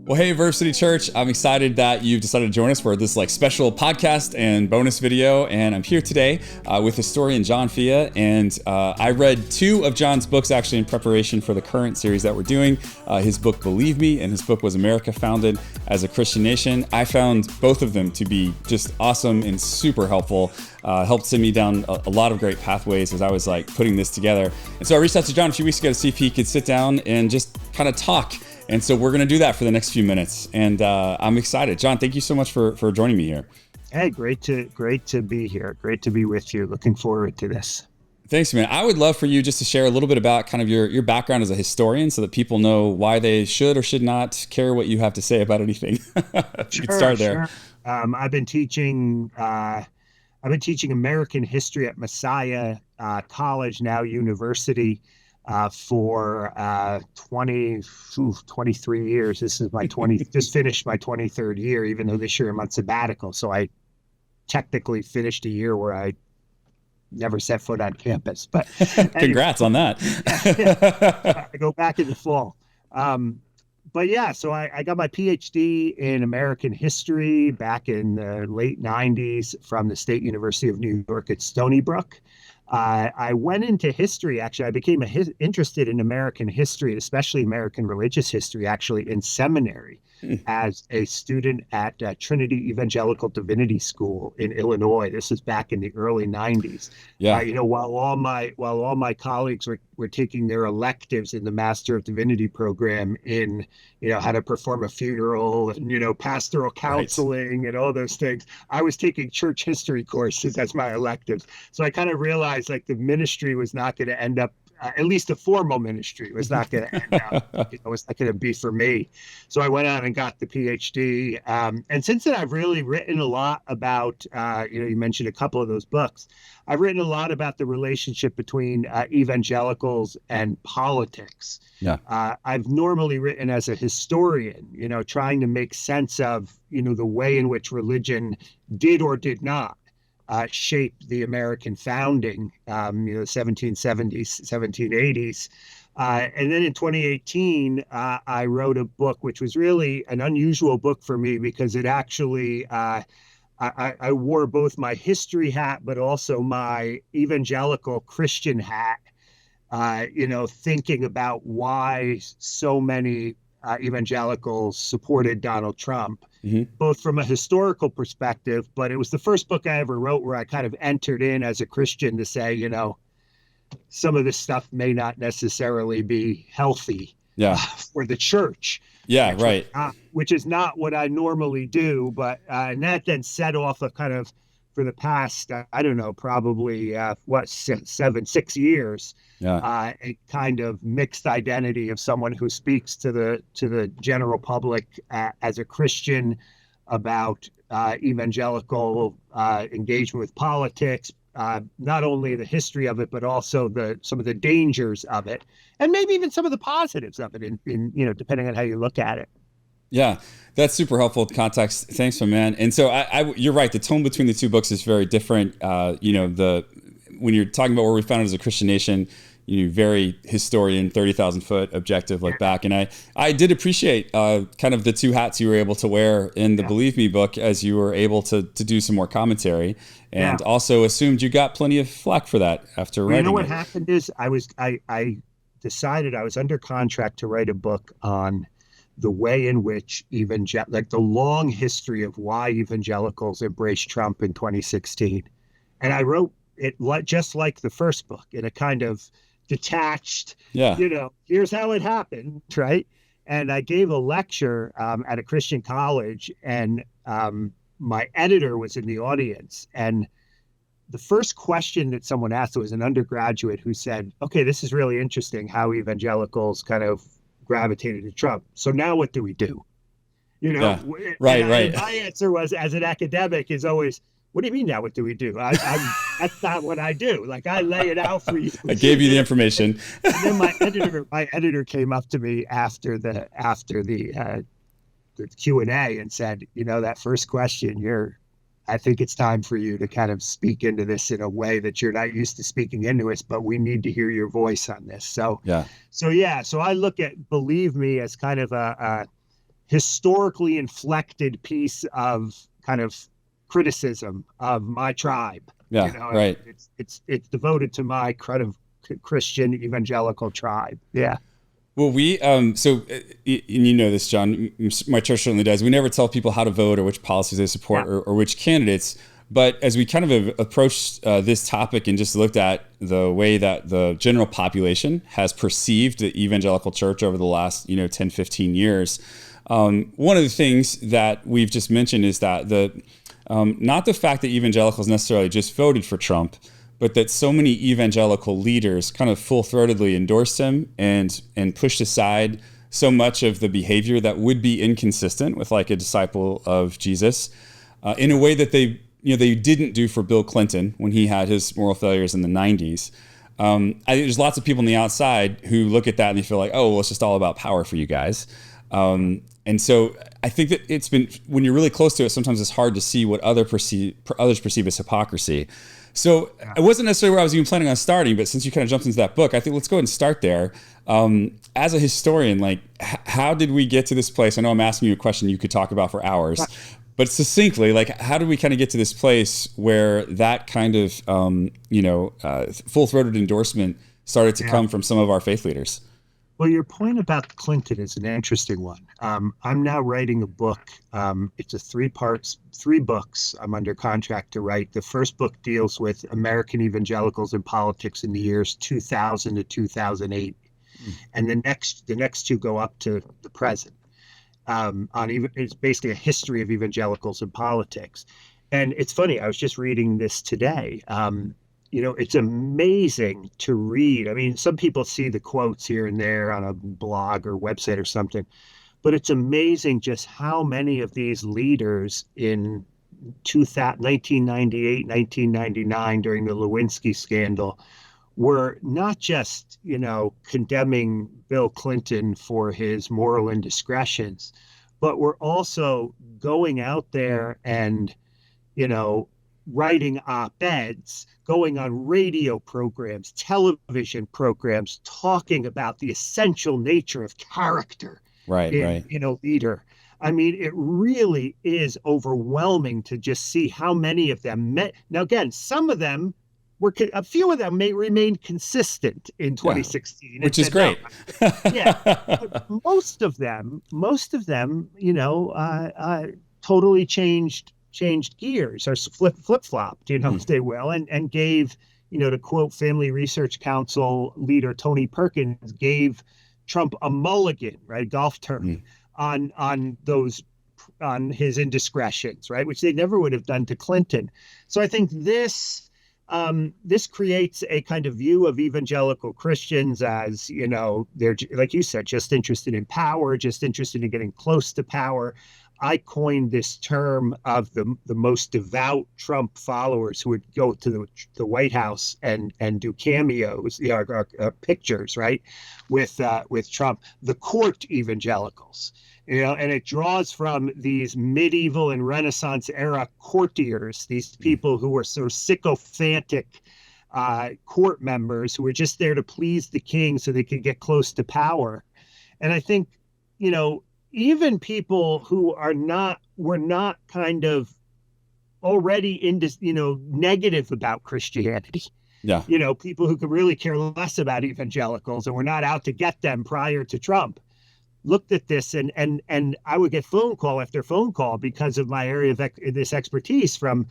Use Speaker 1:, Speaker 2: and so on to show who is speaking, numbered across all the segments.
Speaker 1: Well, hey, Versity Church, I'm excited that you've decided to join us for this special podcast and bonus video. And I'm here today with historian John Fea. And I read two of John's books actually in preparation for the current series that we're doing. His book, Believe Me, and his book was America Founded as a Christian Nation. I found both of them to be just awesome and super helpful. Helped send me down a lot of great pathways as I was putting this together. And so I reached out to John a few weeks ago to see if he could sit down and just kind of talk. And so we're going to do that for the next few minutes. And I'm excited. John, thank you so much for joining me here.
Speaker 2: Hey, great to be here. Great to be with you. Looking forward to this.
Speaker 1: Thanks, man. I would love for you just to share a little bit about kind of your background as a historian so that people know why they should or should not care what you have to say about anything. You can start there.
Speaker 2: Sure. I've been teaching American history at Messiah College, now university, for 23 years. This is my just finished my 23rd year, even though this year I'm on sabbatical. So I technically finished a year where I never set foot on campus. But
Speaker 1: congrats on that.
Speaker 2: I go back in the fall. But yeah, so I got my PhD in American history back in the late 90s from the State University of New York at Stony Brook. I went into history, actually. I became interested in American history, especially American religious history, actually, in seminary as a student at Trinity Evangelical Divinity School in Illinois. This is back in the early 90s.
Speaker 1: Yeah.
Speaker 2: While all my colleagues were taking their electives in the Master of Divinity program in, how to perform a funeral and, pastoral counseling and all those things, I was taking church history courses as my electives. So I kind of realized the ministry was not going to end up, at least a formal ministry was not going to end up, it was not going to be for me. So I went on and got the PhD. And since then, I've really written a lot about, you mentioned a couple of those books. I've written a lot about the relationship between evangelicals and politics.
Speaker 1: Yeah.
Speaker 2: I've normally written as a historian, trying to make sense of, the way in which religion did or did not shape the American founding, 1770s, 1780s. And then in 2018, I wrote a book, which was really an unusual book for me because it actually, I wore both my history hat, but also my evangelical Christian hat, thinking about why so many evangelicals supported Donald Trump. Mm-hmm. Both from a historical perspective, but it was the first book I ever wrote where I kind of entered in as a Christian to say, some of this stuff may not necessarily be healthy for the church.
Speaker 1: Yeah, right.
Speaker 2: Which is not what I normally do, but and that then set off a kind of, for the past, I don't know, probably 6 years, a kind of mixed identity of someone who speaks to the general public as a Christian about evangelical engagement with politics, not only the history of it, but also some of the dangers of it, and maybe even some of the positives of it, in depending on how you look at it.
Speaker 1: Yeah, that's super helpful context. Thanks, my man. And so you're right. The tone between the two books is very different. When you're talking about where we found it as a Christian nation, very historian, 30,000 foot objective back. And I did appreciate kind of the two hats you were able to wear in the Believe Me book as you were able to do some more commentary, and also assumed you got plenty of flack for that after writing it.
Speaker 2: What happened is I decided I was under contract to write a book on the way in which the long history of why evangelicals embraced Trump in 2016. And I wrote it just like the first book, in a kind of detached, here's how it happened, right? And I gave a lecture at a Christian college, and my editor was in the audience. And the first question that someone asked was an undergraduate who said, okay, this is really interesting how evangelicals kind of gravitated to Trump. So now what do we do?
Speaker 1: Right.
Speaker 2: My answer was, as an academic, is always, what do you mean now what do we do? That's not what I do. I lay it out for you.
Speaker 1: I gave you the information.
Speaker 2: And then my editor came up to me after the Q&A and said, that first question, I think it's time for you to kind of speak into this in a way that you're not used to speaking into it, but we need to hear your voice on this. So I look at Believe Me as kind of a historically inflected piece of kind of criticism of my tribe.
Speaker 1: Yeah, right.
Speaker 2: It's devoted to my kind of Christian evangelical tribe. Yeah.
Speaker 1: Well, and you know this, John, my church certainly does. We never tell people how to vote or which policies they support,
Speaker 2: Yeah.
Speaker 1: or which candidates. But as we kind of approached this topic and just looked at the way that the general population has perceived the evangelical church over the last, 10, 15 years, one of the things that we've just mentioned is that not the fact that evangelicals necessarily just voted for Trump, but that so many evangelical leaders kind of full-throatedly endorsed him and pushed aside so much of the behavior that would be inconsistent with like a disciple of Jesus, in a way that they didn't do for Bill Clinton when he had his moral failures in the 90s. I think there's lots of people on the outside who look at that and they feel like, oh, well, it's just all about power for you guys. And so I think that when you're really close to it, sometimes it's hard to see what others perceive as hypocrisy. So it wasn't necessarily where I was even planning on starting, but since you kind of jumped into that book, I think let's go ahead and start there. As a historian, like how did we get to this place? I know I'm asking you a question you could talk about for hours, but succinctly, like how did we kind of get to this place where that kind of, full-throated endorsement started to come from some of our faith leaders?
Speaker 2: Well, your point about Clinton is an interesting one. I'm now writing a book. It's three books I'm under contract to write. The first book deals with American evangelicals in politics in the years 2000 to 2008. And the next two go up to the present. It's basically a history of evangelicals in politics. And it's funny, I was just reading this today. It's amazing to read. I mean, some people see the quotes here and there on a blog or website or something, but it's amazing just how many of these leaders in 1998, 1999, during the Lewinsky scandal, were not just, condemning Bill Clinton for his moral indiscretions, but were also going out there and, writing op-eds, going on radio programs, television programs, talking about the essential nature of character in a leader. I mean, it really is overwhelming to just see how many of them met. Now, again, a few of them may remain consistent in 2016,
Speaker 1: which is great.
Speaker 2: But most of them, totally changed gears or flip-flopped, if they will, and gave, to quote Family Research Council leader Tony Perkins, gave Trump a mulligan, right, golf term, on his indiscretions, right, which they never would have done to Clinton. So I think this creates a kind of view of evangelical Christians as, they're, like you said, just interested in power, just interested in getting close to power. I coined this term of the most devout Trump followers who would go to the White House and do cameos, pictures, right, with Trump, the court evangelicals, and it draws from these medieval and Renaissance era courtiers, these people who were sort of sycophantic court members who were just there to please the king so they could get close to power. And I think, even people who were not kind of already negative about Christianity.
Speaker 1: Yeah.
Speaker 2: People who could really care less about evangelicals and were not out to get them prior to Trump, looked at this and I would get phone call after phone call because of my area of this expertise from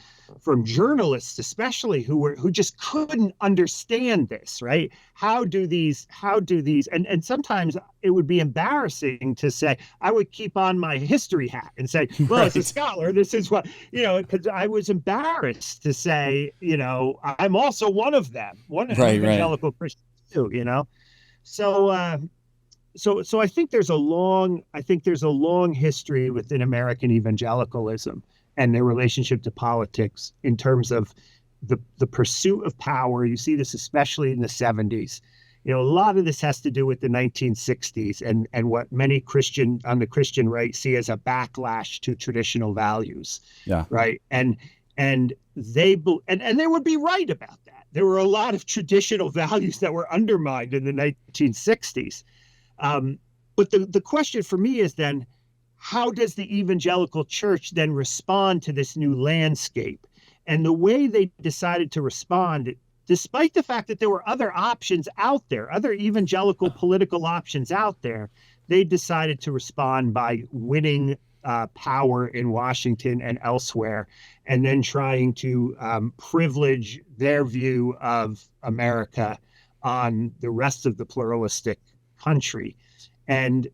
Speaker 2: journalists, especially who just couldn't understand this, right? How do these and sometimes it would be embarrassing to say. I would keep on my history hat and say, well, as a scholar, this is what, because I was embarrassed to say, I'm also one of them, one evangelical Christian too, So I think there's a long history within American evangelicalism and their relationship to politics in terms of the pursuit of power. You see this especially in the 70s. A lot of this has to do with the 1960s and what many on the Christian right see as a backlash to traditional values.
Speaker 1: Yeah.
Speaker 2: Right. And they would be right about that. There were a lot of traditional values that were undermined in the 1960s. But the question for me is then, how does the evangelical church then respond to this new landscape? And the way they decided to respond, despite the fact that there were other options out there, other evangelical political options out there, they decided to respond by winning power in Washington and elsewhere, and then trying to privilege their view of America on the rest of the pluralistic country. And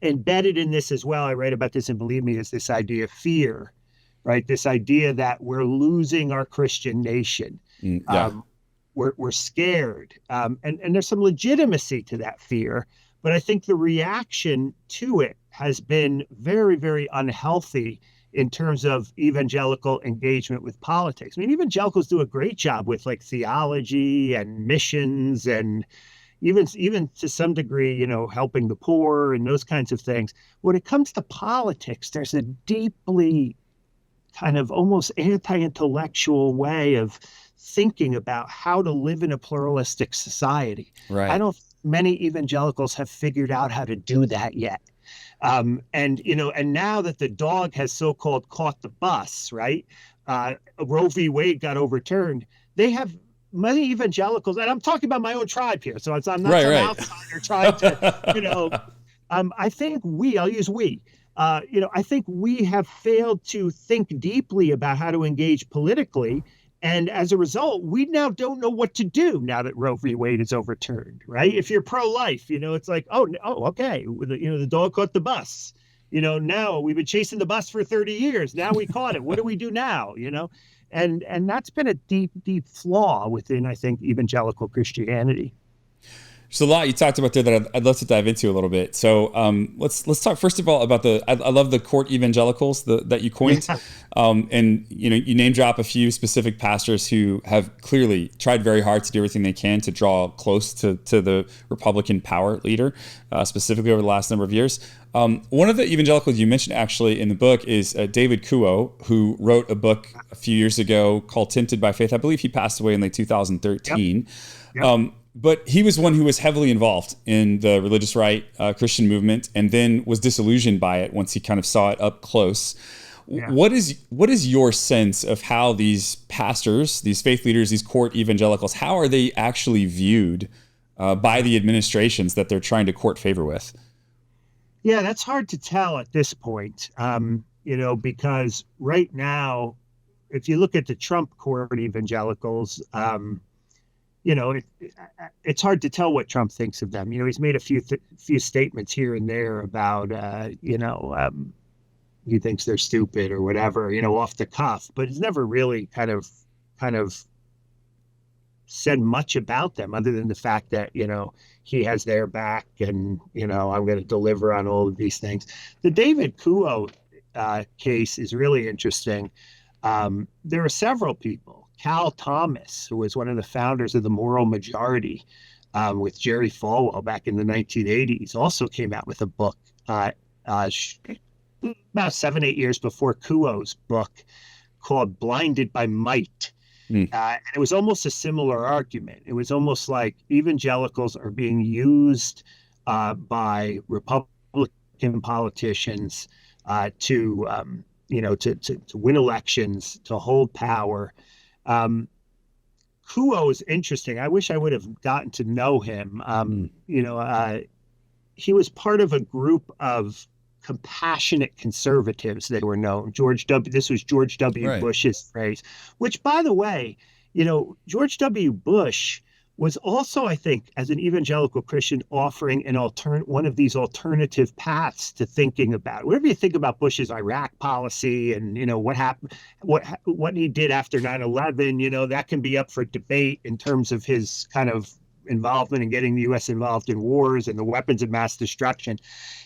Speaker 2: embedded in this as well, I write about this and Believe Me, is this idea of fear, right? This idea that we're losing our Christian nation.
Speaker 1: Yeah.
Speaker 2: We're scared. And there's some legitimacy to that fear. But I think the reaction to it has been very, very unhealthy in terms of evangelical engagement with politics. I mean, evangelicals do a great job with like theology and missions and even to some degree, helping the poor and those kinds of things. When it comes to politics, there's a deeply kind of almost anti-intellectual way of thinking about how to live in a pluralistic society.
Speaker 1: Right.
Speaker 2: I don't think many evangelicals have figured out how to do that yet. And now that the dog has so-called caught the bus, right? Roe v. Wade got overturned. They have many evangelicals, and I'm talking about my own tribe here, so I'm not some outsider trying to, I think I'll use we. I think we have failed to think deeply about how to engage politically. And as a result, we now don't know what to do now that Roe v. Wade is overturned, right? If you're pro-life, it's like, okay, the dog caught the bus. Now we've been chasing the bus for 30 years. Now we caught it. What do we do now? And that's been a deep, deep flaw within, I think, evangelical Christianity.
Speaker 1: There's a lot you talked about there that I'd love to dive into a little bit. So let's talk first of all about I love the court evangelicals that you coined, and you name drop a few specific pastors who have clearly tried very hard to do everything they can to draw close to the Republican power leader, specifically over the last number of years. One of the evangelicals you mentioned actually in the book is David Kuo, who wrote a book a few years ago called Tempted by Faith. I believe he passed away in like 2013. Yep. But he was one who was heavily involved in the religious right Christian movement, and then was disillusioned by it once he kind of saw it up close. Yeah. What is your sense of how these pastors, these faith leaders, these court evangelicals, how are they actually viewed by the administrations that they're trying to court favor with?
Speaker 2: Yeah, that's hard to tell at this point, because right now, if you look at the Trump court evangelicals, it's hard to tell what Trump thinks of them. He's made a few statements here and there about, he thinks they're stupid or whatever, off the cuff, but he's never really kind of said much about them other than the fact that, he has their back and, I'm going to deliver on all of these things. The David Kuo case is really interesting. There are several people. Cal Thomas, who was one of the founders of the Moral Majority with Jerry Falwell back in the 1980s, also came out with a book about 7-8 years before Kuo's book called Blinded by Might. And it was almost a similar argument. It was almost like evangelicals are being used by Republican politicians to win elections, to hold power. Kuo is interesting. I wish I would have gotten to know him. He was part of a group of compassionate conservatives that were known. This was George W. Right. Bush's phrase, which, by the way, George W. Bush was also, I think, as an evangelical Christian, offering one of these alternative paths to thinking about it. Whatever you think about Bush's Iraq policy and, what happened, what he did after 9/11, that can be up for debate in terms of his kind of involvement in getting the U.S. involved in wars and the weapons of mass destruction.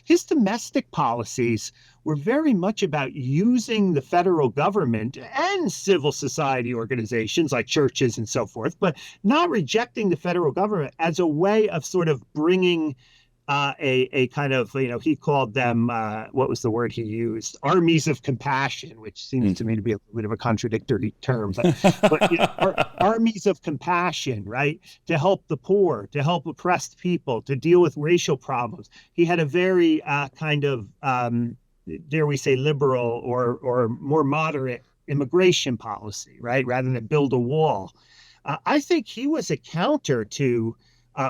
Speaker 2: His domestic policies were very much about using the federal government and civil society organizations like churches and so forth, but not rejecting the federal government as a way of sort of bringing a kind of, he called them, what was the word he used? Armies of compassion, which seems to me to be a little bit of a contradictory term, but armies of compassion, right? To help the poor, to help oppressed people, to deal with racial problems. He had a very kind of dare we say, liberal or more moderate immigration policy, right? Rather than build a wall. I think he was a counter to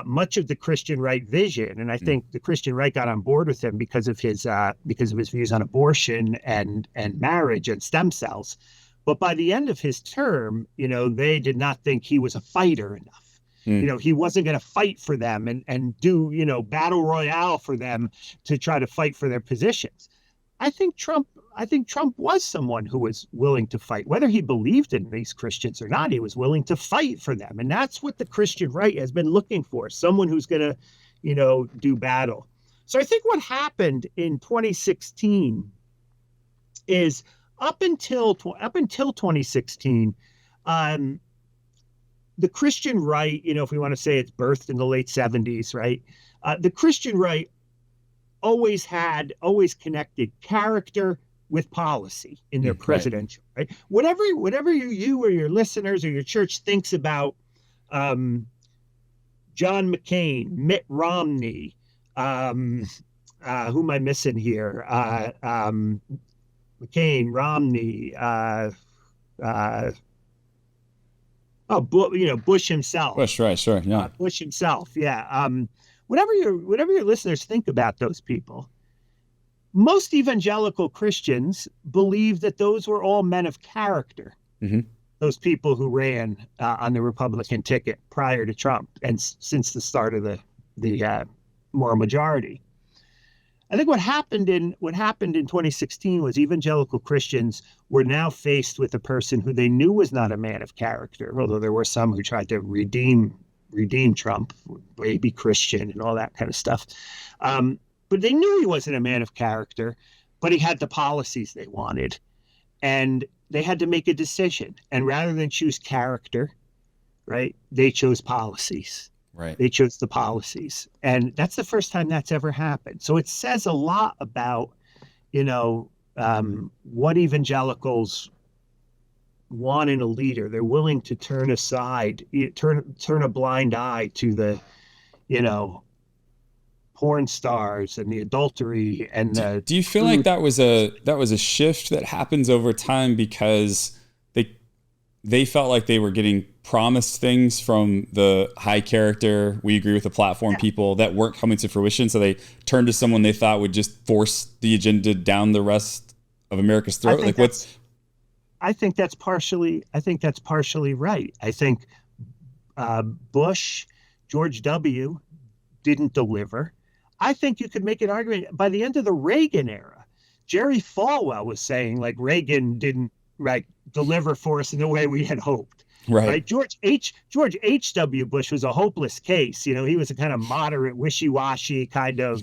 Speaker 2: much of the Christian right vision, and I think the Christian right got on board with him because of his views on abortion and marriage and stem cells. But by the end of his term, they did not think he was a fighter enough. He wasn't going to fight for them and do battle royale for them to try to fight for their positions. I think Trump was someone who was willing to fight, whether he believed in these Christians or not. He was willing to fight for them, and that's what the Christian right has been looking for: someone who's going to, do battle. So I think what happened in 2016 is up until 2016, the Christian right, if we want to say it's birthed in the late 70s, right? The Christian right always connected character with policy in their presidential, right? Whatever you or your listeners or your church thinks about John McCain, Mitt Romney, who am I missing here? McCain, Romney, Bush himself.
Speaker 1: Bush, right, sure, yeah.
Speaker 2: Bush himself, yeah. Whatever your listeners think about those people, most evangelical Christians believe that those were all men of character.
Speaker 1: Mm-hmm.
Speaker 2: Those people who ran on the Republican ticket prior to Trump and since the start of the moral majority. I think what happened in 2016 was evangelical Christians were now faced with a person who they knew was not a man of character, although there were some who tried to redeem Trump, baby Christian and all that kind of stuff. But they knew he wasn't a man of character, but he had the policies they wanted. And they had to make a decision. And rather than choose character, right, they chose policies.
Speaker 1: Right.
Speaker 2: They chose the policies. And that's the first time that's ever happened. So it says a lot about, what evangelicals want in a leader. They're willing to turn a blind eye to the, porn stars and the adultery and the.
Speaker 1: Do you feel like that was a shift that happens over time because they felt like they were getting promised things from the high character, we agree with the platform people that weren't coming to fruition, so they turned to someone they thought would just force the agenda down the rest of America's throat?
Speaker 2: I think that's partially right. I think Bush, George W. didn't deliver. I think you could make an argument by the end of the Reagan era. Jerry Falwell was saying like Reagan didn't deliver for us in the way we had hoped. Right. George H.W. Bush was a hopeless case. He was a kind of moderate, wishy-washy kind of,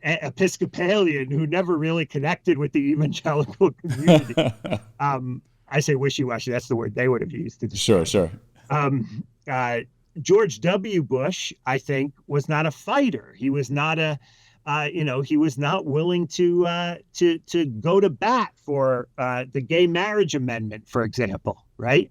Speaker 2: Episcopalian who never really connected with the evangelical community. I say wishy-washy. That's the word they would have used.
Speaker 1: Sure.
Speaker 2: George W. Bush, I think, was not a fighter. He was not he was not willing to go to bat for the gay marriage amendment, for example, right?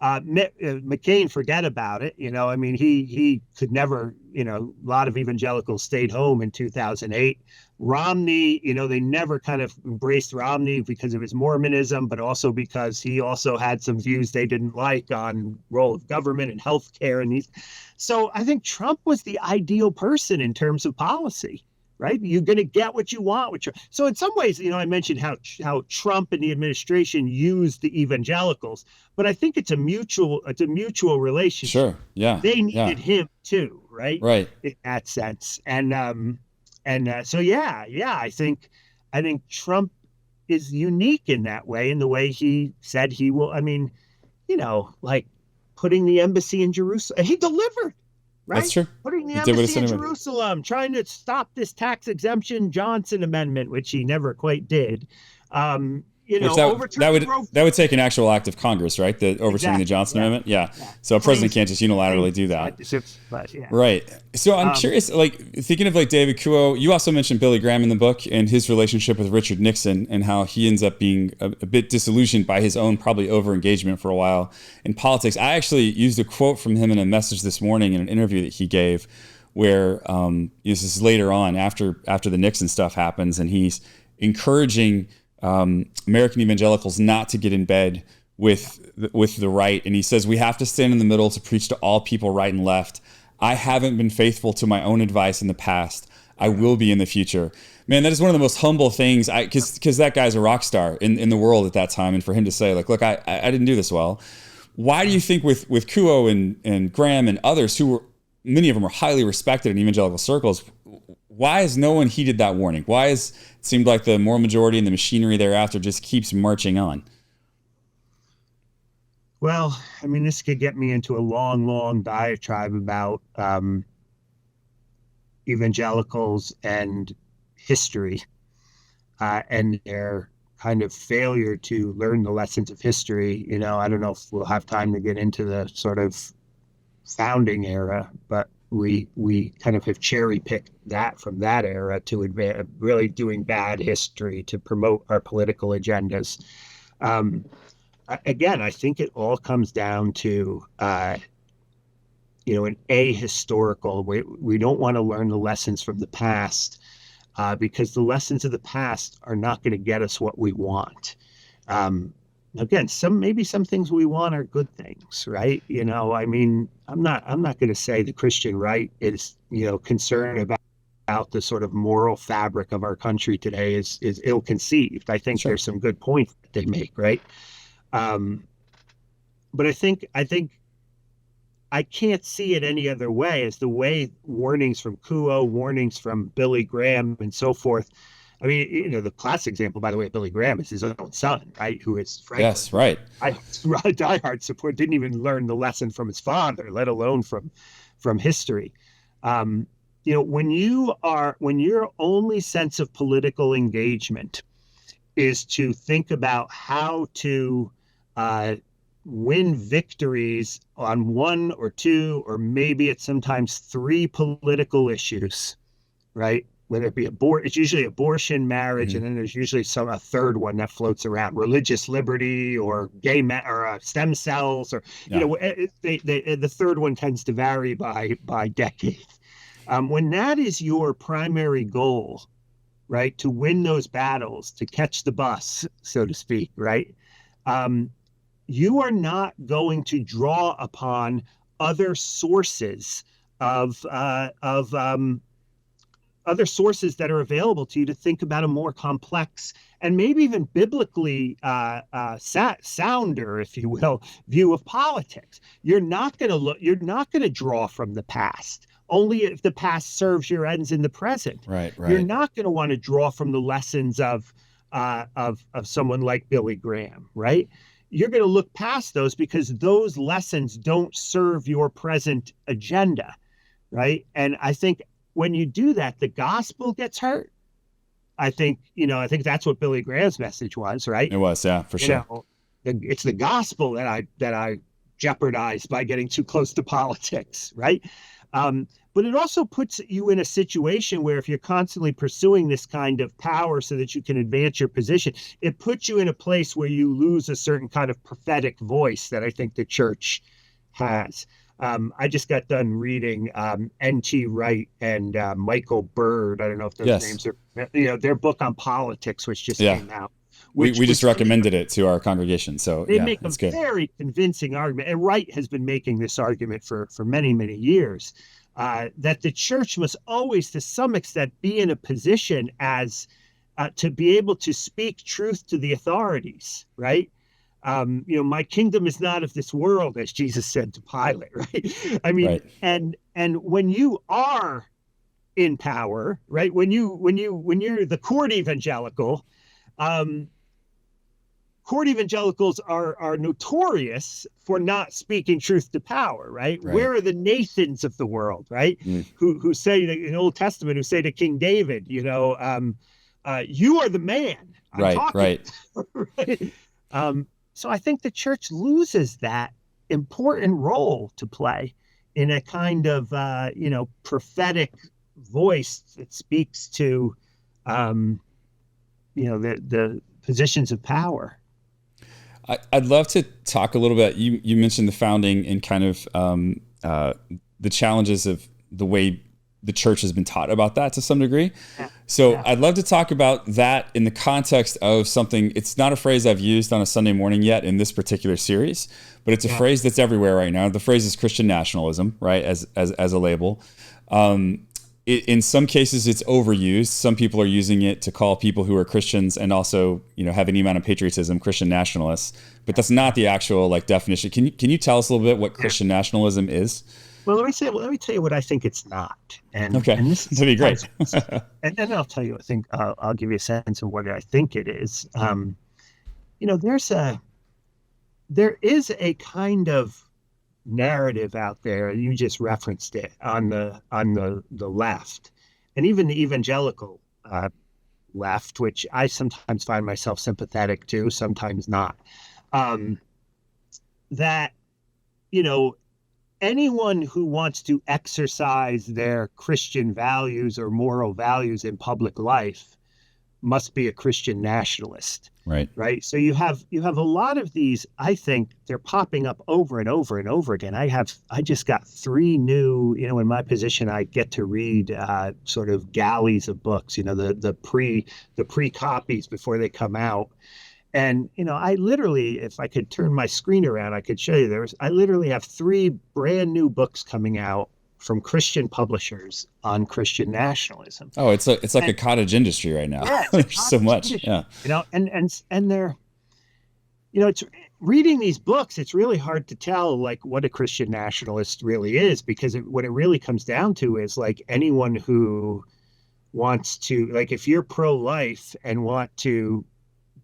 Speaker 2: McCain, forget about it. He could never, a lot of evangelicals stayed home in 2008. Romney, they never kind of embraced Romney because of his Mormonism, but also because he also had some views they didn't like on role of government and healthcare and these. So I think Trump was the ideal person in terms of policy. Right, you're going to get what you want with Trump. So in some ways, I mentioned how Trump and the administration used the evangelicals, but I think it's a mutual relationship.
Speaker 1: Sure, yeah,
Speaker 2: they needed him too, right?
Speaker 1: Right,
Speaker 2: in that sense, so I think Trump is unique in that way, in the way he said he will. Like putting the embassy in Jerusalem, he delivered. Right?
Speaker 1: That's true.
Speaker 2: Putting the embassy in Jerusalem, trying to stop this tax exemption Johnson amendment, which he never quite did.
Speaker 1: That would take an actual act of Congress, right? The overturning the Johnson amendment. Yeah. So a president can't just unilaterally do that. Right. So I'm curious, thinking of David Kuo, you also mentioned Billy Graham in the book and his relationship with Richard Nixon and how he ends up being a bit disillusioned by his own probably over-engagement for a while in politics. I actually used a quote from him in a message this morning in an interview that he gave, where this is later on after the Nixon stuff happens, and he's encouraging American evangelicals not to get in bed with the right, and he says we have to stand in the middle to preach to all people, right and left. I haven't been faithful to my own advice in the past. I will be in the future. Man, that is one of the most humble things, because that guy's a rock star in the world at that time, and for him to say, like, look, I didn't do this well. Why do you think with Kuo and Graham and others, many of them are highly respected in evangelical circles, why has no one heeded that warning? Why it seemed like the moral majority and the machinery thereafter just keeps marching on?
Speaker 2: Well, I mean, this could get me into a long, long diatribe about evangelicals and history and their kind of failure to learn the lessons of history. I don't know if we'll have time to get into the sort of founding era, but we kind of have cherry picked that from that era to really doing bad history to promote our political agendas. Again, I think it all comes down to, an ahistorical. We don't want to learn the lessons from the past because the lessons of the past are not going to get us what we want. Again, maybe some things we want are good things, right? I mean, I'm not going to say the Christian right is, concerned about the sort of moral fabric of our country today is ill-conceived. I think there's some good points that they make, right? But I think I can't see it any other way as the way warnings from Kuo, warnings from Billy Graham and so forth. I mean, the classic example, by the way, of Billy Graham is his own son, right? Who is Franklin.
Speaker 1: Yes, right.
Speaker 2: Diehard support, didn't even learn the lesson from his father, let alone from history. When your only sense of political engagement is to think about how to win victories on one or two, or maybe it's sometimes three political issues, right? Whether it be it's usually abortion, marriage, and then there's usually a third one that floats around: religious liberty or or stem cells, or the third one tends to vary by decade. When that is your primary goal, right, to win those battles, to catch the bus, so to speak, right? You are not going to draw upon other sources other sources that are available to you to think about a more complex and maybe even biblically sounder, if you will, view of politics. You're not going to draw from the past. Only if the past serves your ends in the present.
Speaker 1: Right.
Speaker 2: You're not going to want to draw from the lessons of someone like Billy Graham, right? You're going to look past those because those lessons don't serve your present agenda, right? And I think when you do that, the gospel gets hurt. I think that's what Billy Graham's message was, right?
Speaker 1: It was, yeah, for sure.
Speaker 2: It's the gospel that I jeopardized by getting too close to politics, right? But it also puts you in a situation where if you're constantly pursuing this kind of power so that you can advance your position, it puts you in a place where you lose a certain kind of prophetic voice that I think the church has. I just got done reading N.T. Wright and Michael Bird. I don't know if those names are, their book on politics, which just came out.
Speaker 1: We just recommended it to our congregation. So
Speaker 2: they make a very convincing argument. And Wright has been making this argument for many, many years, that the church must always, to some extent, be in a position as to be able to speak truth to the authorities, right? My kingdom is not of this world, as Jesus said to Pilate, right? I mean, and when you are in power, right? When you're the court evangelical, court evangelicals are notorious for not speaking truth to power, right? Where are the Nathans of the world, right? Who say in the Old Testament, who say to King David, you are the man.
Speaker 1: Right.
Speaker 2: So I think the church loses that important role to play in a kind of, prophetic voice that speaks to, the positions of power.
Speaker 1: I'd love to talk a little bit. You mentioned the founding and kind of the challenges of the way the church has been taught about that to some degree.
Speaker 2: Yeah.
Speaker 1: So
Speaker 2: Yeah.
Speaker 1: I'd love to talk about that in the context of something. It's not a phrase I've used on a Sunday morning yet in this particular series, but it's a phrase that's everywhere right now. The phrase is Christian nationalism, right? As a label. In some cases, it's overused. Some people are using it to call people who are Christians and also, have any amount of patriotism, Christian nationalists. But that's not the actual definition. Can you tell us a little bit what Christian nationalism is?
Speaker 2: Well, let me tell you what I think it's not. And
Speaker 1: okay,
Speaker 2: and this is,
Speaker 1: that'd be great.
Speaker 2: and then I'll tell you. I'll give you a sense of what I think it is. There is a kind of narrative out there. You just referenced it on the left, and even the evangelical left, which I sometimes find myself sympathetic to, sometimes not. That anyone who wants to exercise their Christian values or moral values in public life must be a Christian nationalist. Right. So you have a lot of these. I think they're popping up over and over and over again. I just got 3 new, in my position, I get to read sort of galleys of books, the pre copies before they come out. And, I literally, if I could turn my screen around, I could show you I literally have 3 brand new books coming out from Christian publishers on Christian nationalism.
Speaker 1: Oh, it's like a cottage industry right now.
Speaker 2: Yeah,
Speaker 1: there's so much.
Speaker 2: Industry, yeah. And they're, it's reading these books, it's really hard to tell what a Christian nationalist really is, because what it really comes down to is anyone who wants to, if you're pro-life and want to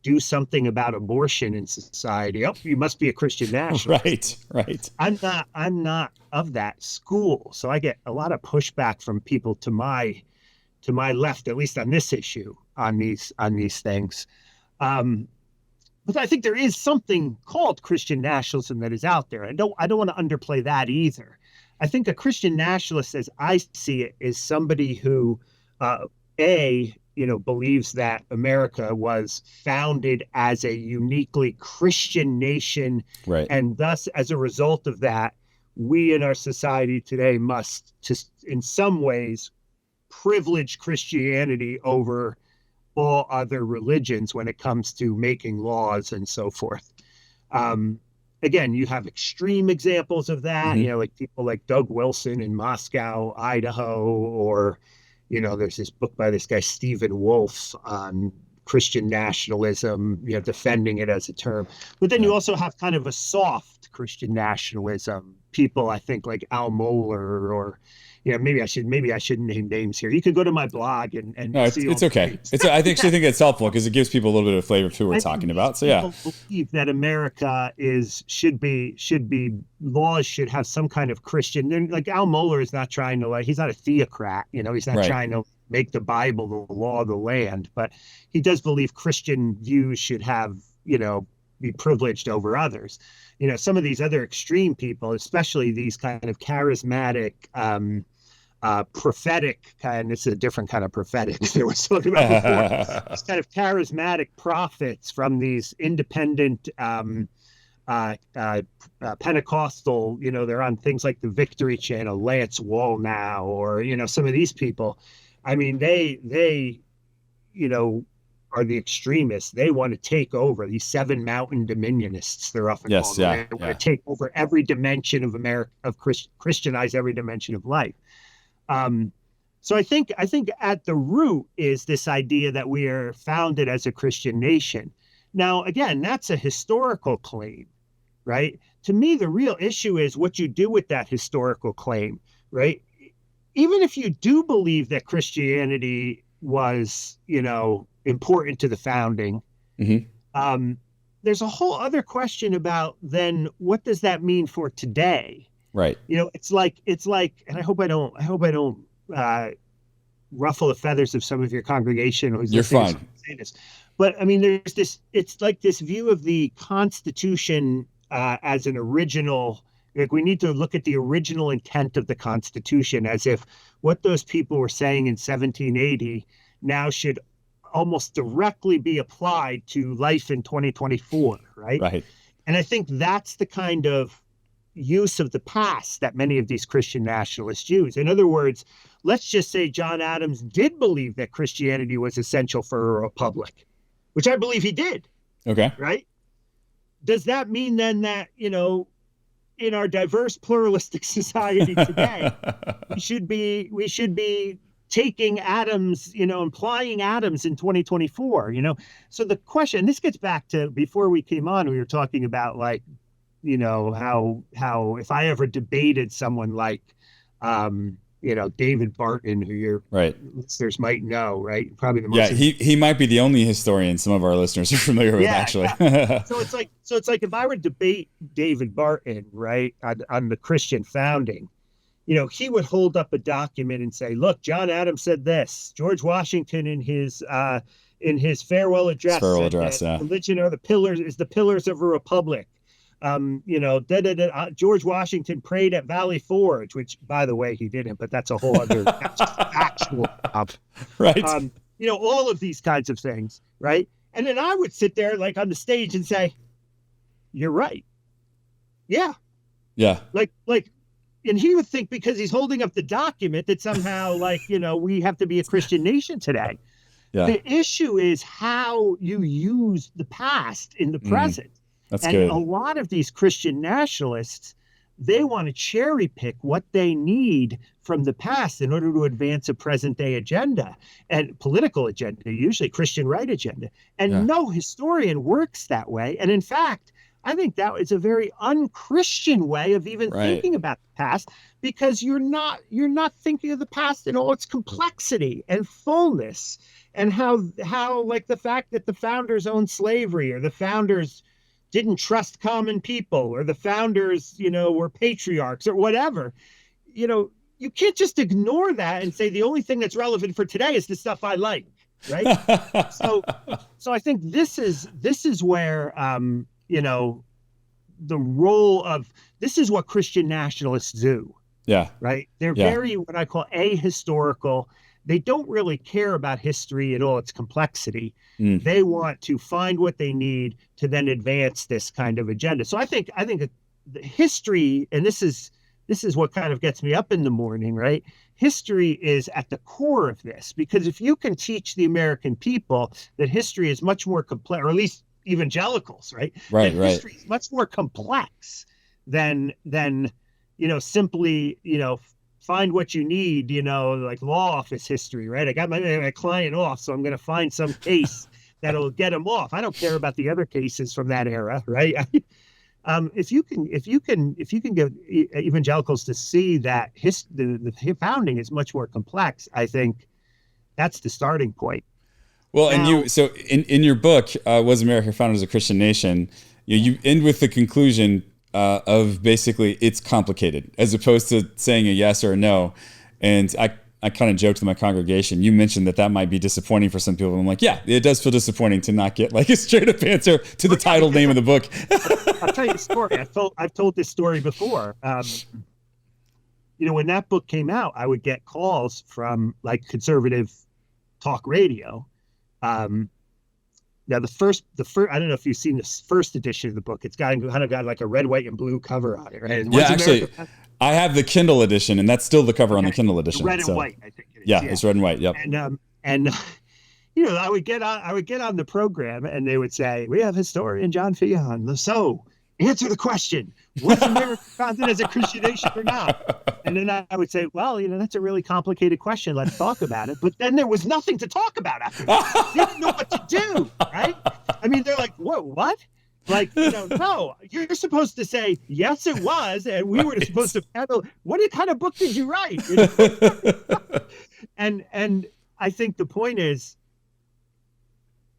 Speaker 2: do something about abortion in society, you must be a Christian nationalist.
Speaker 1: Right.
Speaker 2: I'm not of that school. So I get a lot of pushback from people to my left, at least on this issue, on these things. But I think there is something called Christian nationalism that is out there. I don't want to underplay that either. I think a Christian nationalist, as I see it, is somebody who believes that America was founded as a uniquely Christian nation.
Speaker 1: Right.
Speaker 2: And thus, as a result of that, we in our society today must, just in some ways, privilege Christianity over all other religions when it comes to making laws and so forth. Again, you have extreme examples of that, like people like Doug Wilson in Moscow, Idaho, or there's this book by this guy, Stephen Wolfe, on Christian nationalism, defending it as a term. But then you also have kind of a soft Christian nationalism. People, I think, like Al Mohler, or maybe I shouldn't name names here. You could go to my blog and
Speaker 1: no, it's okay. I actually think it's helpful because it gives people a little bit of flavor to what we're talking about. So yeah,
Speaker 2: people believe that America should be laws should have some kind of Christian. Like Al Mohler is not trying to he's not a theocrat. He's not trying to make the Bible the law of the land, but he does believe Christian views should have be privileged over others. Some of these other extreme people, especially these kind of charismatic, prophetic kind, it's a different kind of prophetic there was talking about before. These kind of charismatic prophets from these independent Pentecostal, they're on things like the Victory Channel, Lance Wallnau, or, some of these people. I mean, they are the extremists. They want to take over, these 7 mountain dominionists, they're often called. They want to take over every dimension of America, Christianize every dimension of life. So I think at the root is this idea that we are founded as a Christian nation. Now, again, that's a historical claim, right? To me, the real issue is what you do with that historical claim, right? Even if you do believe that Christianity was, important to the founding, there's a whole other question about then what does that mean for today?
Speaker 1: Right.
Speaker 2: It's like, and I hope I don't ruffle the feathers of some of your congregation.
Speaker 1: You're fine.
Speaker 2: But I mean, it's like this view of the Constitution as an original. Like, we need to look at the original intent of the Constitution as if what those people were saying in 1780 now should almost directly be applied to life in 2024, right?
Speaker 1: Right.
Speaker 2: And I think that's the kind of, use of the past that many of these Christian nationalists use. In other words, let's just say John Adams did believe that Christianity was essential for a republic, which I believe he did.
Speaker 1: Okay.
Speaker 2: Right? Does that mean then that, in our diverse pluralistic society today, we should be taking Adams, implying Adams in 2024, So the question, this gets back to before we came on, we were talking about like, how if I ever debated someone like, David Barton, who your listeners might know, right? Probably the most.
Speaker 1: Yeah, he might be the only historian some of our listeners are familiar with, actually.
Speaker 2: Yeah. So it's like if I were to debate David Barton, right, on the Christian founding, he would hold up a document and say, "Look, John Adams said this. George Washington in his farewell address, religion are the pillars of a republic." George Washington prayed at Valley Forge, which, by the way, he didn't, but that's a whole other actual
Speaker 1: right.
Speaker 2: All of these kinds of things, right? And then I would sit there like on the stage and say, "You're right, yeah." Like, and he would think because he's holding up the document that somehow, like, we have to be a Christian nation today.
Speaker 1: Yeah.
Speaker 2: The issue is how you use the past in the present.
Speaker 1: That's
Speaker 2: and
Speaker 1: good.
Speaker 2: A lot of these Christian nationalists, they want to cherry pick what they need from the past in order to advance a present day agenda and political agenda, usually Christian right agenda. And no historian works that way. And in fact, I think that is a very un-Christian way of even thinking about the past, because you're not thinking of the past in all its complexity and fullness, and how like the fact that the founders owned slavery, or the founders didn't trust common people, or the founders, were patriarchs or whatever. You can't just ignore that and say the only thing that's relevant for today is the stuff I like, right? So I think this is where the role of this is what Christian nationalists do.
Speaker 1: Yeah.
Speaker 2: Right. They're very what I call ahistorical. They don't really care about history in all its complexity. They want to find what they need to then advance this kind of agenda. So I think the history, and this is what kind of gets me up in the morning, right? History is at the core of this, because if you can teach the American people that history is much more complex, or at least evangelicals, right? History is much more complex than simply, find what you need, like law office history, right? I got my client off, so I'm going to find some case that'll get him off. I don't care about the other cases from that era, right? If you can get evangelicals to see that the founding is much more complex, I think that's the starting point.
Speaker 1: Well, now, in your book, Was America Founded as a Christian Nation, you end with the conclusion of basically it's complicated, as opposed to saying a yes or a no. And I kind of joked to my congregation. You mentioned that might be disappointing for some people. I'm like, yeah, it does feel disappointing to not get like a straight up answer to the title name of the book.
Speaker 2: I'll tell you a story. I've told this story before. When that book came out, I would get calls from like conservative talk radio. Now the first, I don't know if you've seen this first edition of the book. It's kind of got like a red, white, and blue cover on it, right?
Speaker 1: Yeah, actually, I have the Kindle edition, and that's still the cover on the Kindle edition.
Speaker 2: Red and white, I think it is.
Speaker 1: Yeah, it's red and white. Yep.
Speaker 2: And I would get on the program, and they would say, "We have historian John Fea on. So answer the question: was America founded as a Christian nation or not?" And then I would say, "Well, that's a really complicated question. Let's talk about it." But then there was nothing to talk about after that. They didn't know what to do, right? I mean, they're like, "Whoa, what?" Like, no, you're supposed to say, yes, it was. And we were supposed to handle, what kind of book did you write? And I think the point is,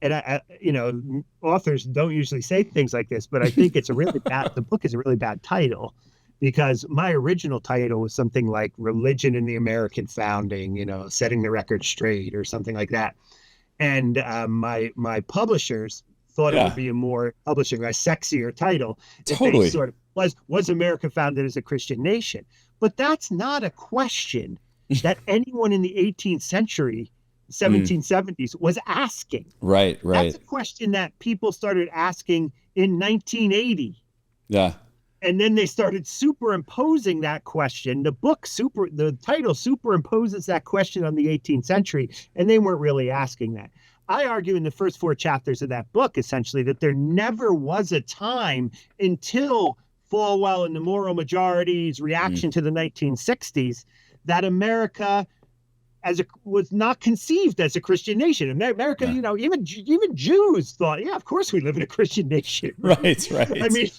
Speaker 2: and authors don't usually say things like this, but I think the book is a really bad title, because my original title was something like Religion in the American Founding, setting the record straight or something like that. And my publishers thought it would be a sexier title.
Speaker 1: Totally.
Speaker 2: If they sort of was America founded as a Christian nation? But that's not a question that anyone in the 18th century, 1770s, was asking.
Speaker 1: Right.
Speaker 2: That's a question that people started asking in 1980.
Speaker 1: Yeah.
Speaker 2: And then they started superimposing that question. The title superimposes that question on the 18th century, and they weren't really asking that. I argue in the first 4 chapters of that book, essentially, that there never was a time until Falwell and the moral majority's reaction to the 1960s that America was not conceived as a Christian nation. America, even Jews thought, yeah, of course we live in a Christian nation.
Speaker 1: Right.
Speaker 2: I mean,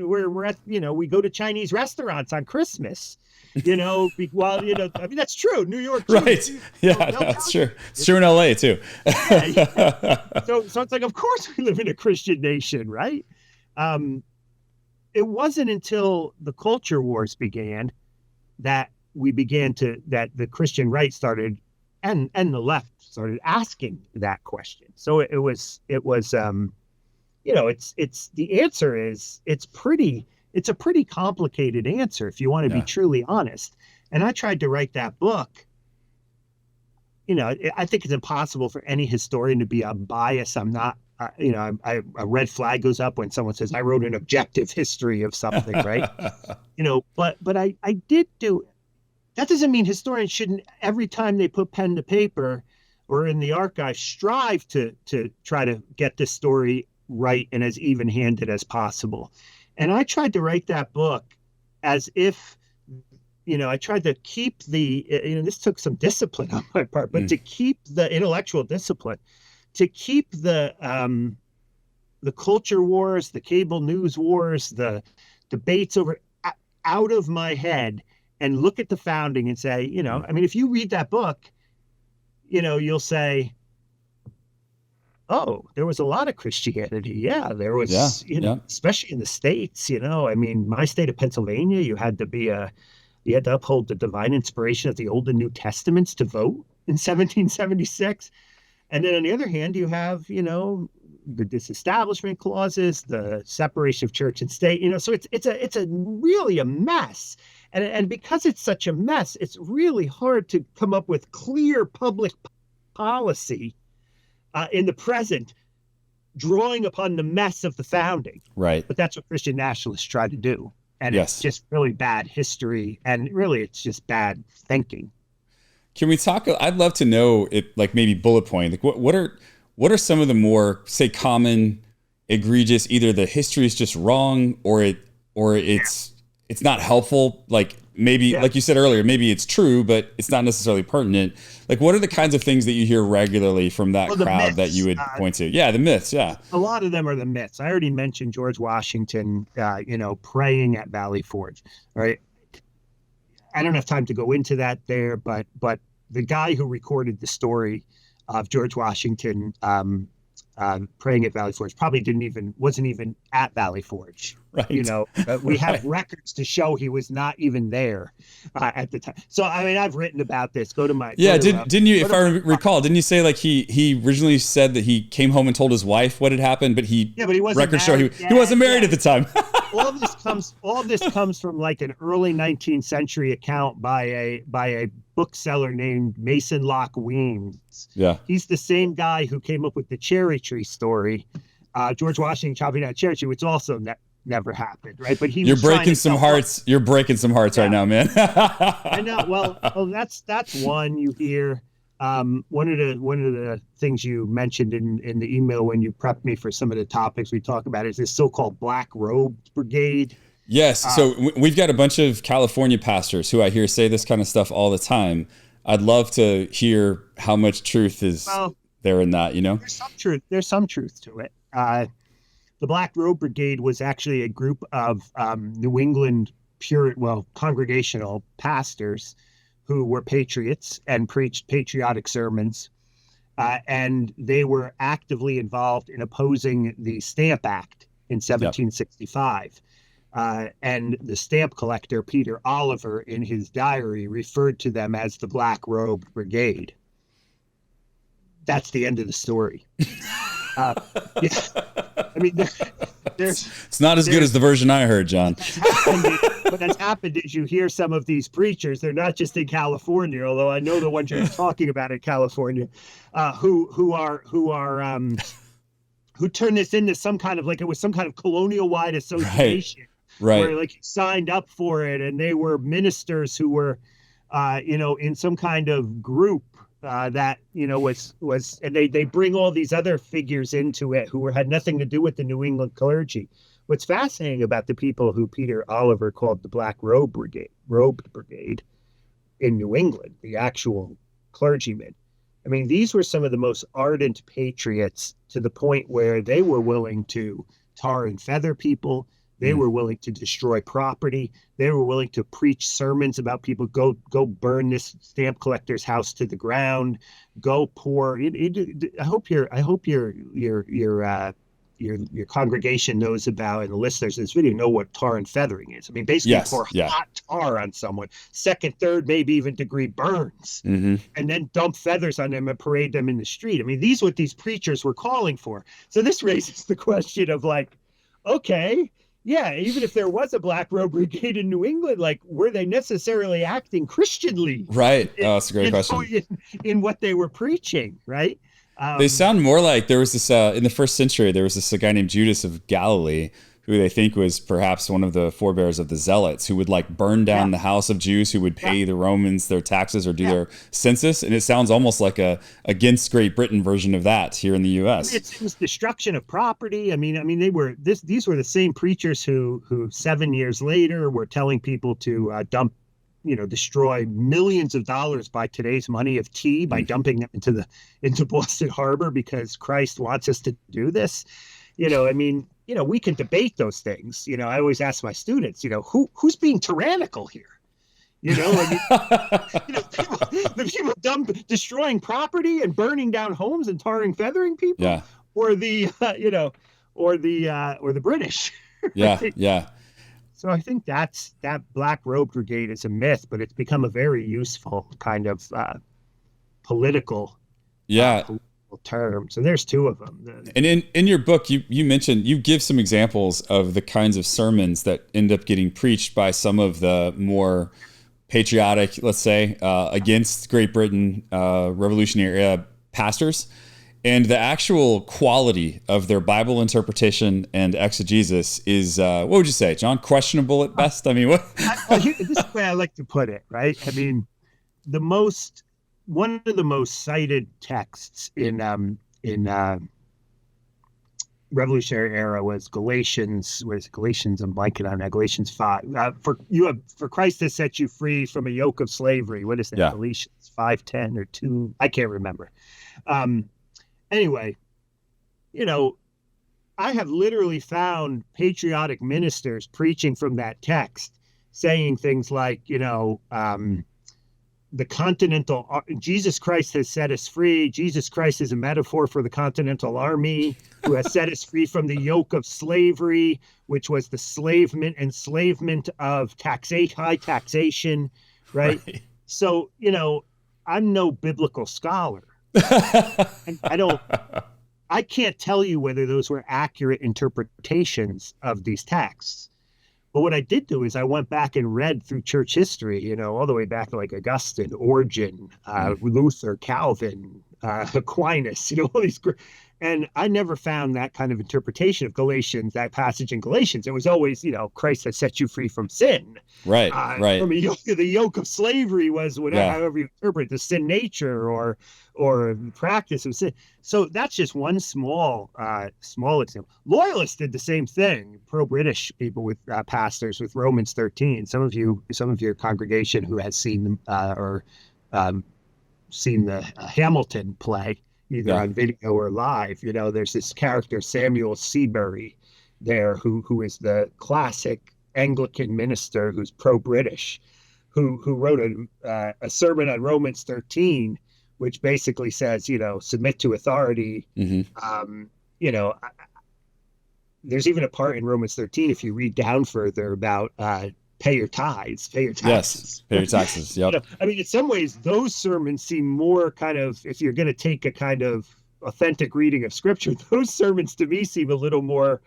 Speaker 2: we're at, we go to Chinese restaurants on Christmas, while, I mean, that's true. New York Jews,
Speaker 1: Right. Yeah, that's true. It's true in LA too.
Speaker 2: Yeah. So it's like, of course we live in a Christian nation, right? It wasn't until the culture wars began that the Christian right started and the left started asking that question. So the answer is, it's a pretty complicated answer if you want to be truly honest. And I tried to write that book. I think it's impossible for any historian to be unbiased. I'm not, a red flag goes up when someone says I wrote an objective history of something, right? But I did do it. That doesn't mean historians shouldn't, every time they put pen to paper or in the archive, strive to try to get this story right and as even-handed as possible. And I tried to write that book as if, I tried to keep this took some discipline on my part, but to keep the intellectual discipline, to keep the culture wars, the cable news wars, the debates out of my head, and look at the founding and say, I mean, if you read that book, you'll say, oh, there was a lot of Christianity. Yeah, there was, especially in the States, I mean, my state of Pennsylvania, you had to uphold the divine inspiration of the Old and New Testaments to vote in 1776. And then on the other hand, you have, the disestablishment clauses, the separation of church and state, so it's really a mess. And because it's such a mess, it's really hard to come up with clear public policy in the present, drawing upon the mess of the founding.
Speaker 1: Right.
Speaker 2: But that's what Christian nationalists try to do. And it's just really bad history. And really, it's just bad thinking.
Speaker 1: Can we talk? I'd love to know it, like maybe bullet point. Like what are some of the more, say, common, egregious, either the history is just wrong or it's not helpful. Like maybe, like you said earlier, maybe it's true, but it's not necessarily pertinent. Like what are the kinds of things that you hear regularly from that crowd myths, that you would point to? Yeah, the myths. Yeah.
Speaker 2: A lot of them are the myths. I already mentioned George Washington, praying at Valley Forge. Right. I don't have time to go into that there, but the guy who recorded the story of George Washington praying at Valley Forge probably wasn't even at Valley Forge. Right. We have records to show he was not even there at the time. So, I mean, I've written about this. Go to my...
Speaker 1: Didn't you, if I recall, didn't you say like he originally said that he came home and told his wife what had happened, but he wasn't records show he wasn't married at the time.
Speaker 2: all of this comes from like an early 19th century account by a bookseller named Mason Locke Weems.
Speaker 1: Yeah.
Speaker 2: He's the same guy who came up with the cherry tree story. George Washington chopping down a cherry tree, which also never happened, right? But
Speaker 1: you're breaking some hearts. You're breaking some hearts right now, man.
Speaker 2: I know. Well, that's one you hear. One of the things you mentioned in the email when you prepped me for some of the topics we talk about is this so-called Black Robe Brigade.
Speaker 1: Yes. So we've got a bunch of California pastors who I hear say this kind of stuff all the time. I'd love to hear how much truth is there in that, There's some truth.
Speaker 2: There's some truth to it. The Black Robe Brigade was actually a group of New England congregational pastors who were patriots and preached patriotic sermons. And they were actively involved in opposing the Stamp Act in 1765. And the stamp collector, Peter Oliver, in his diary, referred to them as the Black Robe Brigade. That's the end of the story. I mean,
Speaker 1: it's not as good as the version I heard, John.
Speaker 2: What has happened is you hear some of these preachers, they're not just in California, although I know the ones you're talking about in California, who turn this into some kind of, like it was some kind of colonial-wide association.
Speaker 1: Right.
Speaker 2: where like you signed up for it, and they were ministers who were, in some kind of group that was, and they bring all these other figures into it who had nothing to do with the New England clergy. What's fascinating about the people who Peter Oliver called the Black Robed Brigade in New England, the actual clergymen. I mean, these were some of the most ardent patriots to the point where they were willing to tar and feather people. They were willing to destroy property. They were willing to preach sermons about people, go burn this stamp collector's house to the ground, go pour. I hope your congregation knows about, and the listeners of this video know what tar and feathering is. I mean, basically pour hot tar on someone, second, third, maybe even degree burns, and then dump feathers on them and parade them in the street. I mean, these are what these preachers were calling for. So this raises the question of like, okay, yeah, even if there was a Black Robe Brigade in New England, like, were they necessarily acting Christianly?
Speaker 1: Right. That's a great question.
Speaker 2: In what they were preaching, right?
Speaker 1: They sound more like there was this, in the first century, there was this guy named Judas of Galilee, who they think was perhaps one of the forebears of the Zealots, who would like burn down the house of Jews who would pay the Romans their taxes or do their census. And it sounds almost like a against Great Britain version of that here in the U.S.
Speaker 2: It was destruction of property. I mean, these were the same preachers who 7 years later were telling people to destroy millions of dollars by today's money of tea by dumping them into Boston Harbor because Christ wants us to do this. We can debate those things. I always ask my students, who's being tyrannical here? The people destroying property and burning down homes and tarring, feathering people, or the British.
Speaker 1: Right? Yeah.
Speaker 2: So I think that Black Robe Brigade is a myth, but it's become a very useful kind of political term. So there's two of them.
Speaker 1: And in your book, you mentioned, you give some examples of the kinds of sermons that end up getting preached by some of the more patriotic, let's say, against Great Britain Revolutionary era pastors. And the actual quality of their Bible interpretation and exegesis is, what would you say, John? Questionable at best? I mean, what?
Speaker 2: This is the way I like to put it, right? I mean, one of the most cited texts in Revolutionary era was Galatians. What is it? Galatians? I'm blanking on that. Galatians 5. For Christ has set you free from a yoke of slavery. What is that? Yeah. Galatians 5:10 or 2. I can't remember. Anyway, I have literally found patriotic ministers preaching from that text, saying things like, the continental, Jesus Christ has set us free. Jesus Christ is a metaphor for the Continental Army, who has set us free from the yoke of slavery, which was the enslavement of high taxation, right? So, I'm no biblical scholar. I can't tell you whether those were accurate interpretations of these texts. But what I did do is I went back and read through church history, all the way back to like Augustine, Origen, Luther, Calvin, Aquinas, all these. And I never found that kind of interpretation of Galatians, that passage in Galatians. It was always, Christ has set you free from sin.
Speaker 1: Right.
Speaker 2: From the yoke of slavery was whatever, however you interpret the sin nature or the practice of sin. So that's just one small example. Loyalists did the same thing. Pro-British people with pastors with Romans 13. Some of your congregation who has seen seen the Hamilton play, either on video or live, there's this character, Samuel Seabury there, who is the classic Anglican minister who's pro-British, who wrote a sermon on Romans 13, which basically says, submit to authority. There's even a part in Romans 13, if you read down further, about pay your tithes, pay your taxes.
Speaker 1: Yes, pay your taxes. Yep.
Speaker 2: In some ways, those sermons seem more kind of, if you're going to take a kind of authentic reading of scripture, those sermons to me seem a little more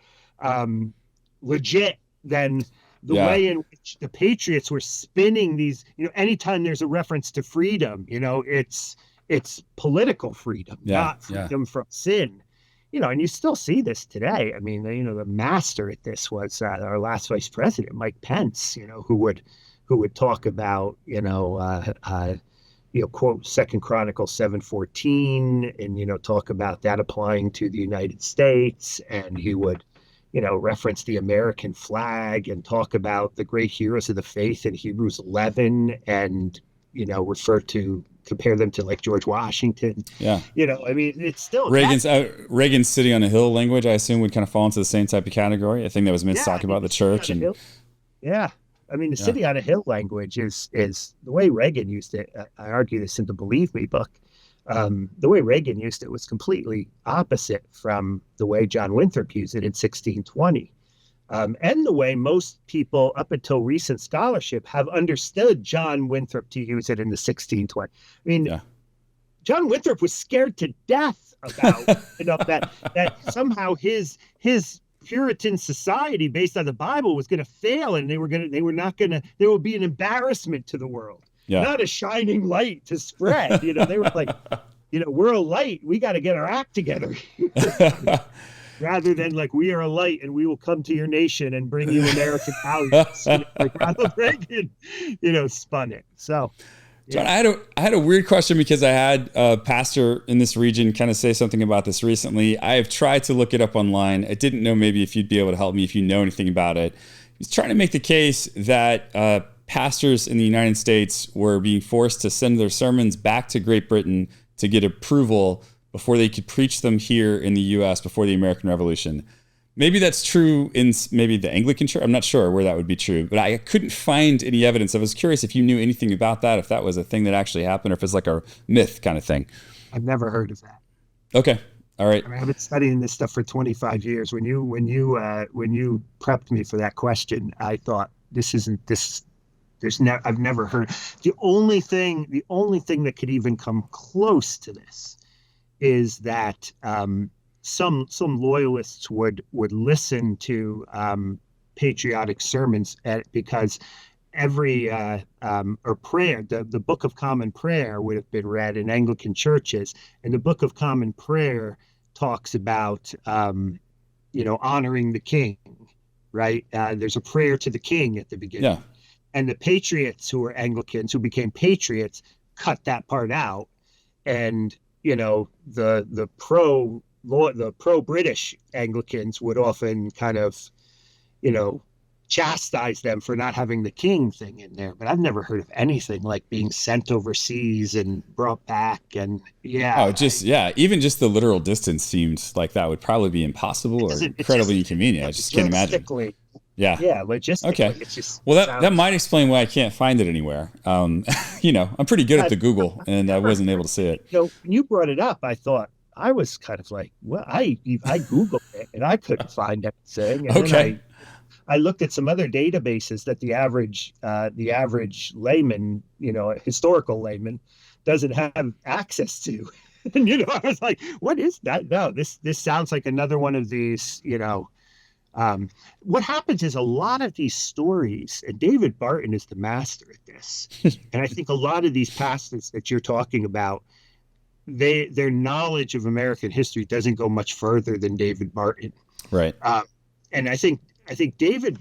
Speaker 2: legit than the way in which the patriots were spinning these. Anytime there's a reference to freedom, it's political freedom, not freedom from sin. and you still see this today. I mean, the master at this was our last vice president, Mike Pence, who would talk about, quote Second Chronicles 7:14, and talk about that applying to the United States, and he would, reference the American flag and talk about the great heroes of the faith in Hebrews 11, and compare them to like George Washington.
Speaker 1: Yeah.
Speaker 2: I mean, it's still
Speaker 1: Reagan's city on a hill language, I assume, would kind of fall into the same type of category. I think that was meant to talk about the church.
Speaker 2: Yeah. I mean, the city on a hill language is the way Reagan used it. I argue this in the Believe Me book. The way Reagan used it was completely opposite from the way John Winthrop used it in 1620. And the way most people up until recent scholarship have understood John Winthrop to use it in the 1620. I mean, John Winthrop was scared to death about that somehow his Puritan society based on the Bible was going to fail, and there would be an embarrassment to the world, not a shining light to spread. They were like, we're a light, we got to get our act together. Rather than like, we are a light and we will come to your nation and bring you American values. Like Ronald Reagan, spun it. So,
Speaker 1: John, I had a weird question, because I had a pastor in this region kind of say something about this recently. I have tried to look it up online. I didn't know maybe if you'd be able to help me if you know anything about it. He's trying to make the case that pastors in the United States were being forced to send their sermons back to Great Britain to get approval before they could preach them here in the U.S. before the American Revolution. Maybe that's true in maybe the Anglican Church. I'm not sure where that would be true, but I couldn't find any evidence. I was curious if you knew anything about that, if that was a thing that actually happened, or if it's like a myth kind of thing.
Speaker 2: I've never heard of that.
Speaker 1: Okay. All right.
Speaker 2: I mean, I've been studying this stuff for 25 years. When you prepped me for that question, I thought I've never heard. The only thing that could even come close to this is that some loyalists would listen to patriotic sermons because every or prayer, the Book of Common Prayer would have been read in Anglican churches, and the Book of Common Prayer talks about honoring the king, right? There's a prayer to the king at the beginning, and the patriots who were Anglicans who became patriots cut that part out, and the pro British Anglicans would often kind of, chastise them for not having the king thing in there. But I've never heard of anything like being sent overseas and brought back. And even just the literal distance seemed like that would probably be impossible or incredibly inconvenient. I just can't imagine. Yeah, logistically. Okay. It's just that might explain why I can't find it anywhere. I'm pretty good at the Google, and I wasn't able to see it. When you brought it up, I thought, I was kind of like, well, I Googled it and I couldn't find anything. And then I looked at some other databases that the average layman, historical layman, doesn't have access to. And I was like, what is that? No, this sounds like another one of these, what happens is a lot of these stories, and David Barton is the master at this, and I think a lot of these pastors that you're talking about, their knowledge of American history doesn't go much further than David Barton.
Speaker 1: Right.
Speaker 2: And I think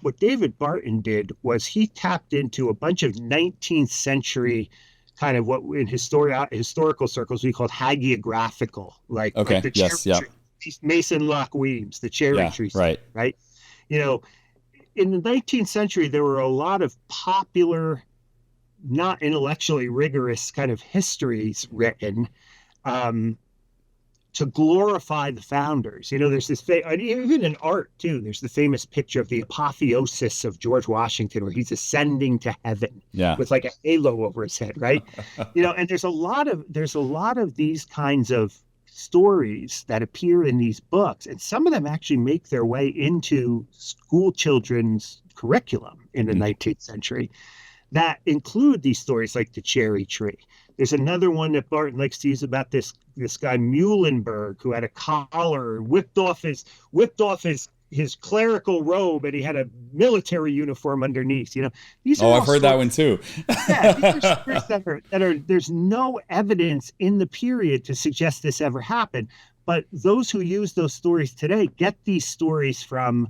Speaker 2: what David Barton did was he tapped into a bunch of 19th century kind of what in historical circles we called hagiographical, like the cherry tree. Mason Locke Weems, the cherry tree. Right. In the 19th century, there were a lot of popular, not intellectually rigorous kind of histories written to glorify the founders. There's this, even in art too, there's the famous picture of the apotheosis of George Washington, where he's ascending to heaven with like a halo over his head, right? And there's a lot of these kinds of stories that appear in these books, and some of them actually make their way into school children's curriculum in the 19th century that include these stories like the cherry tree. There's another one that Barton likes to use about this guy Muhlenberg, who had a collar, whipped off his clerical robe, and he had a military uniform underneath. These are
Speaker 1: I've heard that one too.
Speaker 2: These are stories that are there's no evidence in the period to suggest this ever happened, But those who use those stories today get these stories from,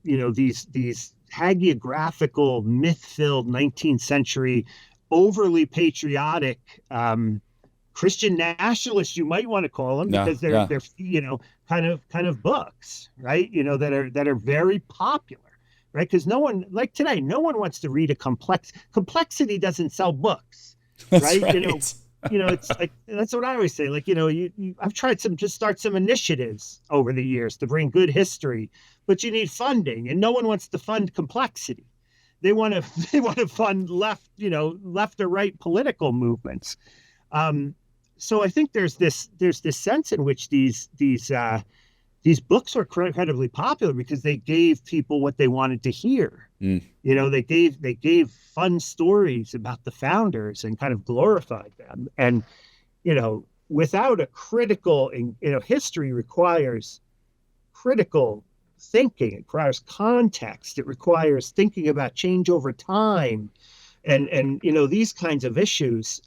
Speaker 2: these hagiographical, myth-filled 19th century, overly patriotic Christian nationalists, you might want to call them,
Speaker 1: Yeah,
Speaker 2: because they're
Speaker 1: yeah.
Speaker 2: kind of books, right? That are very popular, right? Because no one, like today, no one wants to read a complexity doesn't sell books,
Speaker 1: That's
Speaker 2: right?
Speaker 1: right.
Speaker 2: It's like, that's what I always say. Like, I've tried to start some initiatives over the years to bring good history, but you need funding, and no one wants to fund complexity. They want to they want to fund left or right political movements. Um, so I think there's this sense in which these books are incredibly popular because they gave people what they wanted to hear.
Speaker 1: Mm.
Speaker 2: They gave fun stories about the founders and kind of glorified them. And without a critical, history requires critical thinking. It requires context. It requires thinking about change over time, and these kinds of issues.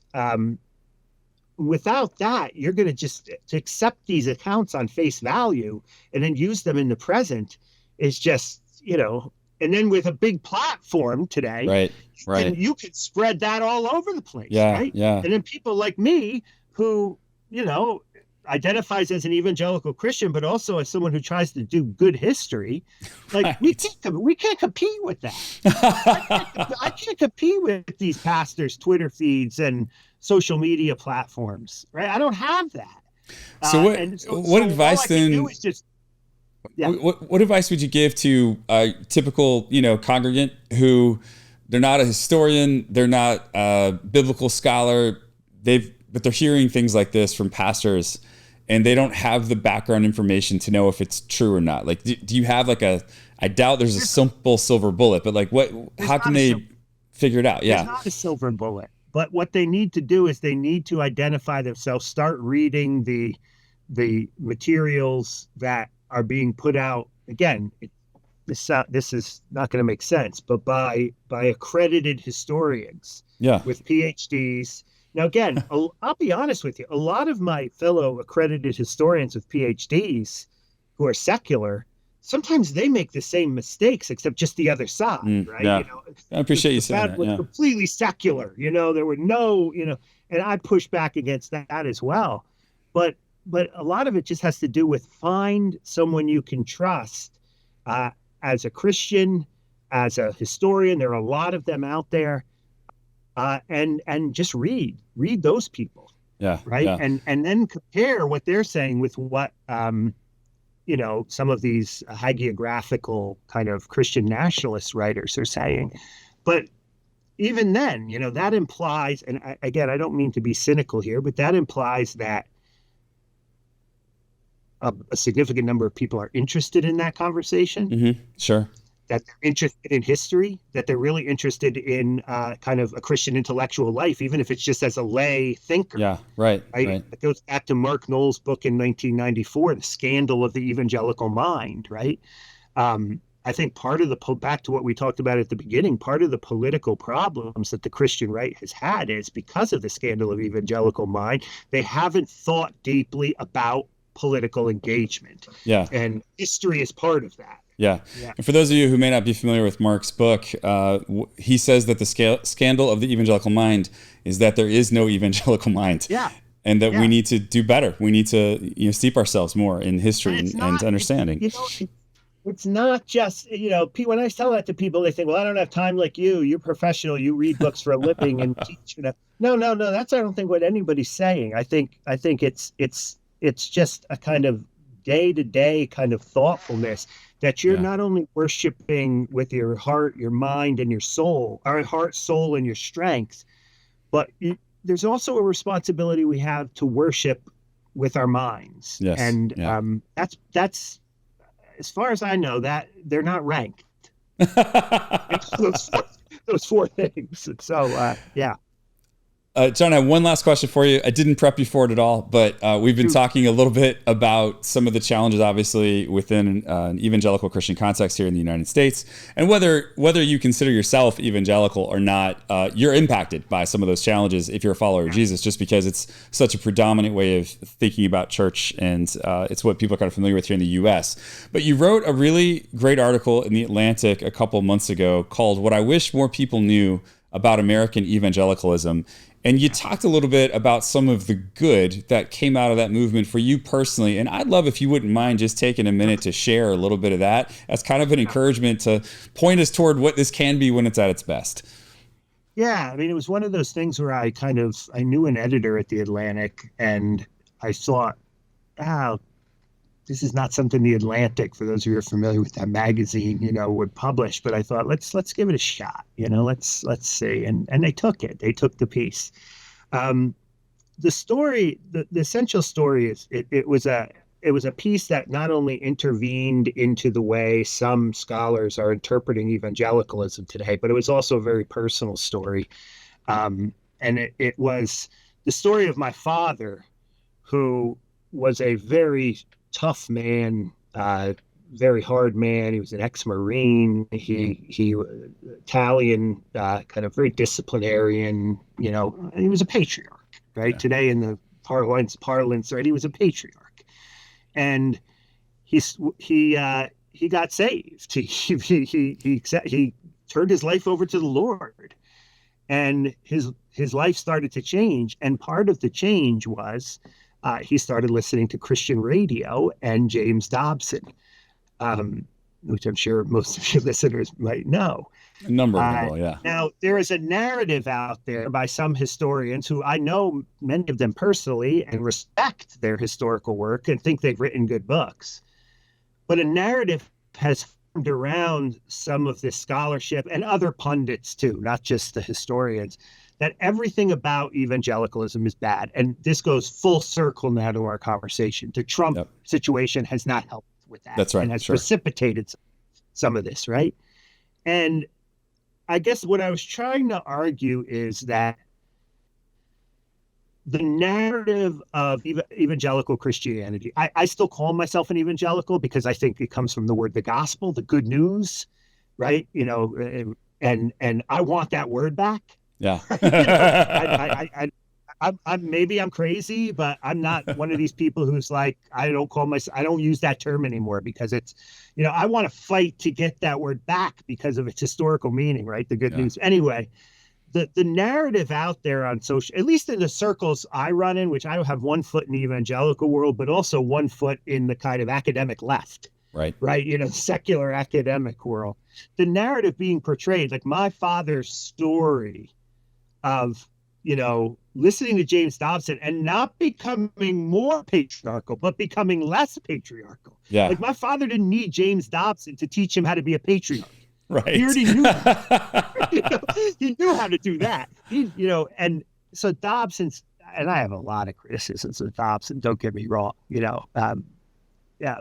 Speaker 2: Without that, you're going to accept these accounts on face value and then use them in the present is just, and then with a big platform today,
Speaker 1: Right,
Speaker 2: and
Speaker 1: right.
Speaker 2: you could spread that all over the place,
Speaker 1: Yeah,
Speaker 2: right?
Speaker 1: yeah.
Speaker 2: And then people like me who, identifies as an evangelical Christian, but also as someone who tries to do good history, like
Speaker 1: Right.
Speaker 2: we can't compete with that. I can't compete with these pastors' Twitter feeds and social media platforms, right? I don't have that.
Speaker 1: So what
Speaker 2: And so,
Speaker 1: what
Speaker 2: so all
Speaker 1: advice
Speaker 2: I can do
Speaker 1: then
Speaker 2: is just, yeah.
Speaker 1: what advice would you give to a typical, congregant who they're not a historian, they're not a biblical scholar, but they're hearing things like this from pastors and they don't have the background information to know if it's true or not? Like, do you have like I doubt there's a simple silver bullet, but like how can they figure it out?
Speaker 2: There's
Speaker 1: Yeah.
Speaker 2: not a silver bullet, but what they need to do is they need to identify themselves, start reading the materials that are being put out. Again, this is not going to make sense, but by accredited historians
Speaker 1: Yeah.
Speaker 2: with PhDs. Now, again, I'll be honest with you. A lot of my fellow accredited historians with PhDs who are secular, sometimes they make the same mistakes, except just the other side, right?
Speaker 1: Yeah. I appreciate you
Speaker 2: The
Speaker 1: saying
Speaker 2: fad
Speaker 1: that.
Speaker 2: was
Speaker 1: Yeah.
Speaker 2: completely secular. There were no, and I push back against that as well. But a lot of it just has to do with find someone you can trust as a Christian, as a historian. There are a lot of them out there, and just read those people,
Speaker 1: Yeah.
Speaker 2: right?
Speaker 1: Yeah.
Speaker 2: And then compare what they're saying with what some of these hagiographical kind of Christian nationalist writers are saying. But even then, that implies, and again, I don't mean to be cynical here, but that implies that a significant number of people are interested in that conversation,
Speaker 1: Mm-hmm. Sure.
Speaker 2: that they're interested in history, that they're really interested in kind of a Christian intellectual life, even if it's just as a lay thinker.
Speaker 1: Yeah. Right. Right.
Speaker 2: It goes back to Mark Knoll's book in 1994, The Scandal of the Evangelical Mind, right? I think part of back to what we talked about at the beginning, part of the political problems that the Christian right has had is because of the scandal of evangelical mind, they haven't thought deeply about political engagement.
Speaker 1: Yeah.
Speaker 2: And history is part of that.
Speaker 1: Yeah. And for those of you who may not be familiar with Mark's book, he says that the scandal of the evangelical mind is that there is no evangelical mind.
Speaker 2: Yeah.
Speaker 1: And that we need to do better. We need to steep ourselves more in history and understanding.
Speaker 2: It's not just, when I tell that to people, they think, well, I don't have time like you. You're professional. You read books for a living and teach. No. That's, I don't think, what anybody's saying. I think it's just a kind of day-to-day kind of thoughtfulness that you're not only worshiping with your heart, your mind, and your soul, or heart, soul, and your strength, but there's also a responsibility we have to worship with our minds.
Speaker 1: Yes.
Speaker 2: And that's as far as I know, that they're not ranked. those four things. And so, yeah.
Speaker 1: John, I have one last question for you. I didn't prep you for it at all, but we've been talking a little bit about some of the challenges, obviously, within an evangelical Christian context here in the United States, and whether you consider yourself evangelical or not, you're impacted by some of those challenges if you're a follower of Jesus, just because it's such a predominant way of thinking about church, and it's what people are kind of familiar with here in the U.S. But you wrote a really great article in The Atlantic a couple months ago called "What I Wish More People Knew About American Evangelicalism." And you talked a little bit about some of the good that came out of that movement for you personally. And I'd love if you wouldn't mind just taking a minute to share a little bit of that as kind of an encouragement to point us toward what this can be when it's at its best.
Speaker 2: Yeah, I mean, it was one of those things where I knew an editor at The Atlantic, and I thought, oh, this is not something The Atlantic, for those of you who are familiar with that magazine, would publish. But I thought, let's give it a shot. Let's see. And they took it. They took the piece. The story, the essential story is it was a piece that not only intervened into the way some scholars are interpreting evangelicalism today, but it was also a very personal story. And it was the story of my father, who was a very tough man, very hard man. He was an ex-Marine. He Italian, kind of very disciplinarian. He was a patriarch, right? Yeah. Today in the parlance, right? He was a patriarch, and he got saved. He turned his life over to the Lord, and his life started to change. And part of the change was he started listening to Christian radio and James Dobson, which I'm sure most of your listeners might know.
Speaker 1: A number of people, yeah.
Speaker 2: Now, there is a narrative out there by some historians who I know many of them personally and respect their historical work and think they've written good books. But a narrative has formed around some of this scholarship and other pundits too, not just the historians, that everything about evangelicalism is bad. And this goes full circle now to our conversation. The Trump situation has not helped with that.
Speaker 1: That's right.
Speaker 2: And has precipitated some of this, right? And I guess what I was trying to argue is that the narrative of evangelical Christianity, I still call myself an evangelical because I think it comes from the word, the gospel, the good news, right? And I want that word back.
Speaker 1: Yeah.
Speaker 2: Maybe I'm crazy, but I'm not one of these people who's like, I don't use that term anymore because it's, I want to fight to get that word back because of its historical meaning, right? The good news. Anyway, the narrative out there on social, at least in the circles I run in, which I have one foot in the evangelical world, but also one foot in the kind of academic left. Right. Secular academic world. The narrative being portrayed, like my father's story of, listening to James Dobson and not becoming more patriarchal, but becoming less patriarchal.
Speaker 1: Yeah.
Speaker 2: Like my father didn't need James Dobson to teach him how to be a patriarch.
Speaker 1: Right.
Speaker 2: He already knew that. He knew how to do that. And so Dobson's, and I have a lot of criticisms of Dobson, don't get me wrong,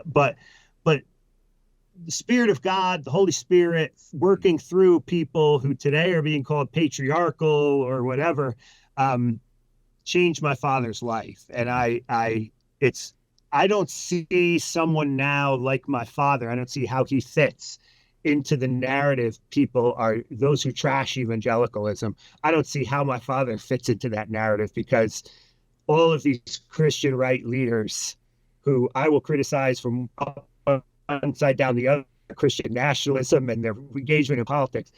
Speaker 2: but the Spirit of God, the Holy Spirit working through people who today are being called patriarchal or whatever, changed my father's life. And I don't see someone now like my father. I don't see how he fits into the narrative. People are those who trash evangelicalism. I don't see how my father fits into that narrative because all of these Christian right leaders who I will criticize from one side down the other, Christian nationalism and their engagement in politics,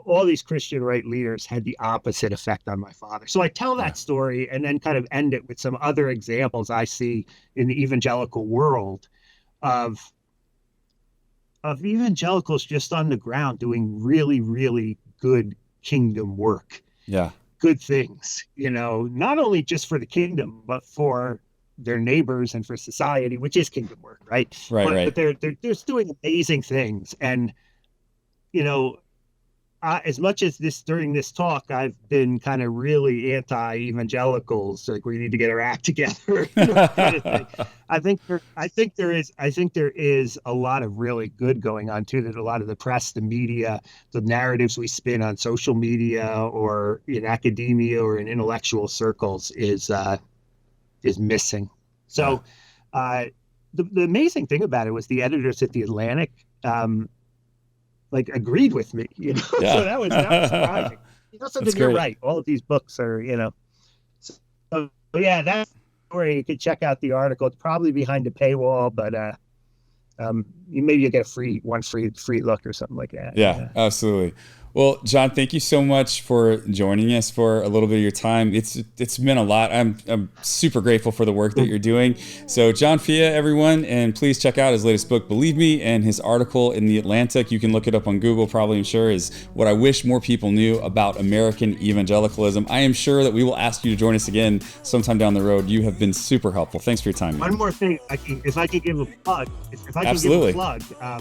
Speaker 2: all these Christian right leaders had the opposite effect on my father. So I tell that story and then kind of end it with some other examples I see in the evangelical world of evangelicals just on the ground doing really, really good kingdom work.
Speaker 1: Yeah.
Speaker 2: Good things, not only just for the kingdom, but for their neighbors and for society, which is kingdom work, right?
Speaker 1: Right.
Speaker 2: But they're just doing amazing things. And, as much as during this talk, I've been kind of really anti-evangelicals, like we need to get our act together, kind of thing. I think there is a lot of really good going on too. That a lot of the press, the media, the narratives we spin on social media or in academia or in intellectual circles is missing. So, the amazing thing about it was the editors at the Atlantic. Like agreed with me,
Speaker 1: Yeah.
Speaker 2: So that was surprising. So
Speaker 1: That's
Speaker 2: you're
Speaker 1: great.
Speaker 2: right. All of these books are, So yeah, that's where you could check out the article. It's probably behind a paywall, but maybe you get a free look or something like that.
Speaker 1: Yeah, absolutely. Well, John, thank you so much for joining us for a little bit of your time. It's meant a lot. I'm super grateful for the work that you're doing. So John Fea, everyone, and please check out his latest book, Believe Me, and his article in The Atlantic. You can look it up on Google, probably, I'm sure, is What I Wish More People Knew About American Evangelicalism. I am sure that we will ask you to join us again sometime down the road. You have been super helpful. Thanks for your time, man.
Speaker 2: One more thing, if I could give a plug,
Speaker 1: Absolutely.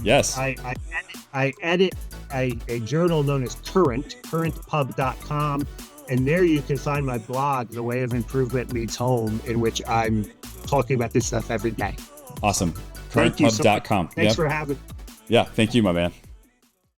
Speaker 1: Yes.
Speaker 2: I edit a journal known as currentpub.com, and there you can find my blog, The Way of Improvement Leads Home, in which I'm talking about this stuff every day.
Speaker 1: Awesome.
Speaker 2: Thank you so much.
Speaker 1: Currentpub.com.
Speaker 2: Thanks for having me.
Speaker 1: Yeah, thank you, my man.